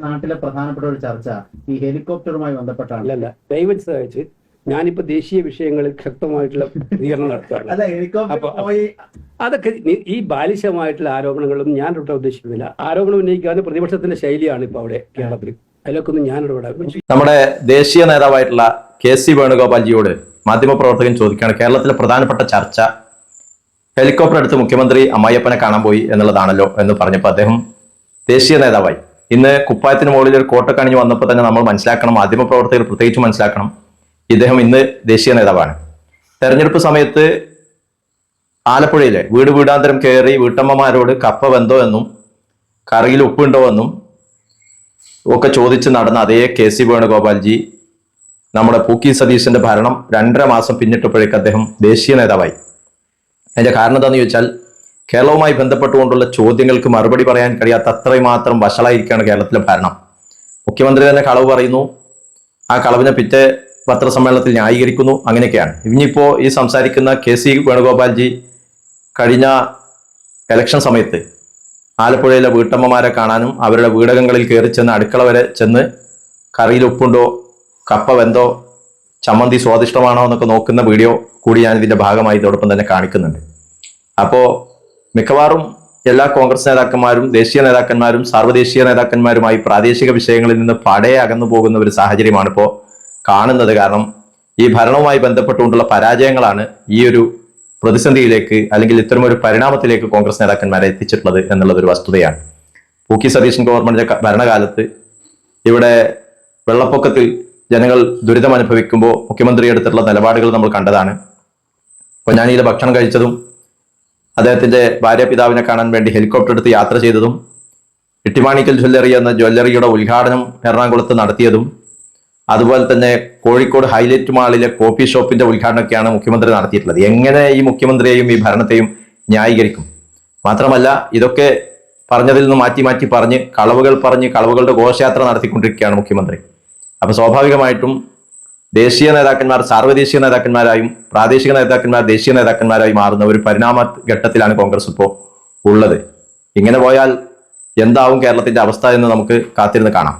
നാട്ടിലെ പ്രധാനപ്പെട്ട ഒരു ചർച്ച ഈ ഹെലികോപ്റ്ററുമായി ബന്ധപ്പെട്ടാണ്. അല്ലല്ല, ദൈവം സഹായിച്ച് ഞാനിപ്പോ ദേശീയ വിഷയങ്ങളിൽ ശക്തമായിട്ടുള്ള പ്രതികരണം നടത്തുകയാണ്. അല്ല, ഹെലികോപ്റ്റർ പോയി അതൊക്കെ ഈ ബാലിശമായിട്ടുള്ള ആരോപണങ്ങളും ഞാൻ ഇവിടെ ഉദ്ദേശിക്കുന്നില്ല. ആരോപണം ഉന്നയിക്കാവുന്ന പ്രതിപക്ഷത്തിന്റെ ശൈലിയാണ് ഇപ്പൊ അവിടെ കേരളത്തിൽ. അതിലൊക്കെ ഒന്നും ഞാൻ ഇടപെടാം. നമ്മുടെ ദേശീയ നേതാവായിട്ടുള്ള KC വേണുഗോപാൽജിയോട് മാധ്യമപ്രവർത്തകൻ ചോദിക്കുകയാണ്, കേരളത്തിലെ പ്രധാനപ്പെട്ട ചർച്ച ഹെലികോപ്റ്റർ എടുത്ത് മുഖ്യമന്ത്രി അമ്മായിയപ്പനെ കാണാൻ പോയി എന്നുള്ളതാണല്ലോ എന്ന് പറഞ്ഞപ്പോൾ അദ്ദേഹം ദേശീയ നേതാവായി. ഇന്ന് കുപ്പായത്തിന് മുകളിൽ ഒരു കോട്ടൊക്കെ അണിഞ്ഞ് വന്നപ്പോൾ തന്നെ നമ്മൾ മനസ്സിലാക്കണം, മാധ്യമപ്രവർത്തകർ പ്രത്യേകിച്ച് മനസ്സിലാക്കണം, ഇദ്ദേഹം ഇന്ന് ദേശീയ നേതാവാണ്. തെരഞ്ഞെടുപ്പ് സമയത്ത് ആലപ്പുഴയിലെ വീട് വീടാന്തരം കയറി വീട്ടമ്മമാരോട് കപ്പ വെന്തോ എന്നും കറിയിൽ ഉപ്പുണ്ടോ എന്നും ഒക്കെ ചോദിച്ച് നടന്ന അതേ KC വേണുഗോപാൽജി നമ്മുടെ പൂക്കി സതീശന്റെ ഭരണം 2.5 മാസം പിന്നിട്ടപ്പോഴേക്ക് അദ്ദേഹം ദേശീയ നേതാവായി. അതിന്റെ കാരണം എന്താണെന്ന് ചോദിച്ചാൽ, കേരളവുമായി ബന്ധപ്പെട്ടുകൊണ്ടുള്ള ചോദ്യങ്ങൾക്ക് മറുപടി പറയാൻ കഴിയാത്ത അത്രയും മാത്രം വഷളായിരിക്കുകയാണ് കേരളത്തിലെ ഭരണം. മുഖ്യമന്ത്രി തന്നെ കളവ് പറയുന്നു, ആ കളവിനെ പിറ്റേ പത്രസമ്മേളനത്തിൽ ന്യായീകരിക്കുന്നു. അങ്ങനെയൊക്കെയാണ്. ഇനിയിപ്പോ ഈ സംസാരിക്കുന്ന KC വേണുഗോപാൽജി കഴിഞ്ഞ ഇലക്ഷൻ സമയത്ത് ആലപ്പുഴയിലെ വീട്ടമ്മമാരെ കാണാനും അവരുടെ വീടകങ്ങളിൽ കയറി ചെന്ന് അടുക്കള വരെ ചെന്ന് കറിയിൽ ഉപ്പുണ്ടോ, കപ്പ വെന്തോ, ചമ്മന്തി സ്വാദിഷ്ടമാണോ എന്നൊക്കെ നോക്കുന്ന വീഡിയോ കൂടി ഞാൻ ഇതിന്റെ ഭാഗമായി ഇതോടൊപ്പം തന്നെ കാണിക്കുന്നുണ്ട്. അപ്പോ മിക്കവാറും എല്ലാ കോൺഗ്രസ് നേതാക്കന്മാരും ദേശീയ നേതാക്കന്മാരും സാർവദേശീയ നേതാക്കന്മാരുമായി പ്രാദേശിക വിഷയങ്ങളിൽ നിന്ന് പടയെ അകന്നു പോകുന്ന ഒരു സാഹചര്യമാണ് ഇപ്പോൾ കാണുന്നത്. കാരണം ഈ ഭരണവുമായി ബന്ധപ്പെട്ടുകൊണ്ടുള്ള പരാജയങ്ങളാണ് ഈ ഒരു പ്രതിസന്ധിയിലേക്ക് അല്ലെങ്കിൽ ഇത്തരം ഒരു പരിണാമത്തിലേക്ക് കോൺഗ്രസ് നേതാക്കന്മാരെ എത്തിച്ചിട്ടുള്ളത് എന്നുള്ളത് ഒരു വസ്തുതയാണ്. പൂക്കി സതീശൻ ഗവൺമെന്റിന്റെ ഭരണകാലത്ത് ഇവിടെ വെള്ളപ്പൊക്കത്തിൽ ജനങ്ങൾ ദുരിതം അനുഭവിക്കുമ്പോൾ മുഖ്യമന്ത്രി എടുത്തിട്ടുള്ള നിലപാടുകൾ നമ്മൾ കണ്ടതാണ്. പൊന്നാനിയിലെ ഭക്ഷണം കഴിച്ചതും അദ്ദേഹത്തിന്റെ ഭാര്യാപിതാവിനെ കാണാൻ വേണ്ടി ഹെലികോപ്റ്റർ എടുത്ത് യാത്ര ചെയ്തതും ഇട്ടിമാണിക്കൽ ജ്വല്ലറി എന്ന ജ്വല്ലറിയുടെ ഉദ്ഘാടനം എറണാകുളത്ത് നടത്തിയതും അതുപോലെ തന്നെ കോഴിക്കോട് ഹൈലൈറ്റ് മാളിലെ കോഫി ഷോപ്പിന്റെ ഉദ്ഘാടനമൊക്കെയാണ് മുഖ്യമന്ത്രി നടത്തിയിട്ടുള്ളത്. എങ്ങനെ ഈ മുഖ്യമന്ത്രിയെയും ഈ ഭരണത്തെയും ന്യായീകരിക്കും? മാത്രമല്ല, ഇതൊക്കെ പറഞ്ഞതിൽ നിന്ന് മാറ്റി മാറ്റി പറഞ്ഞ് കളവുകളുടെ ഘോഷയാത്ര നടത്തിക്കൊണ്ടിരിക്കുകയാണ് മുഖ്യമന്ത്രി. അപ്പൊ സ്വാഭാവികമായിട്ടും ദേശീയ നേതാക്കന്മാർ സാർവദേശീയ നേതാക്കന്മാരായും പ്രാദേശിക നേതാക്കന്മാർ ദേശീയ നേതാക്കന്മാരായി മാറുന്ന ഒരു പരിണാമ ഘട്ടത്തിലാണ് കോൺഗ്രസ് ഇപ്പോൾ ഉള്ളത്. ഇങ്ങനെ പോയാൽ എന്താവും കേരളത്തിന്റെ അവസ്ഥ എന്ന് നമുക്ക് കാത്തിരുന്ന് കാണാം.